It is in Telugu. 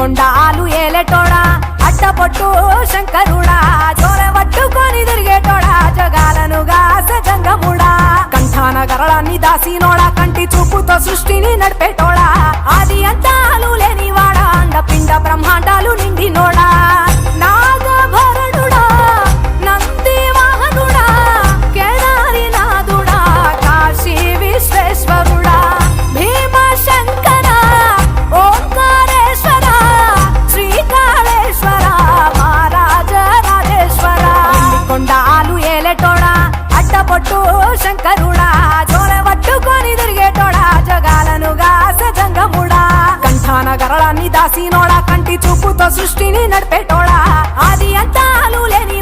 కొండాలు ఏలేటోడా అడ్డపొట్టు శంకరుడా జోరె పట్టుకొని తిరిగేటోడా జగాలను గాస జంగముడా కంఠాన గరళాన్ని దాసినోడా కంటి చూపుతో సృష్టిని నడిపేటోడా ఆది అంతాలు లేనివాడా అండ పిండ బ్రహ్మాండాలు నిండినోడా నాగభరణుడా నంది వాహనుడా కేదారి నాథుడా కాశీ విశ్వేశ్వరుడా భీమ శంకర ఓంకారేశ్వర శ్రీకాళేశ్వర మహారాజ రాజేశ్వర కొండాలు ఏలేటోడా అడ్డపొట్టు శంకరుడా జోరె పట్టుకొని తిరిగేటోడా జగాలను గాస జంగముడా కంఠాన గరళాన్ని దాసినోడా కంటి చూపుతో సృష్టిని నడిపేటోడా ఆది అంతాలు లేని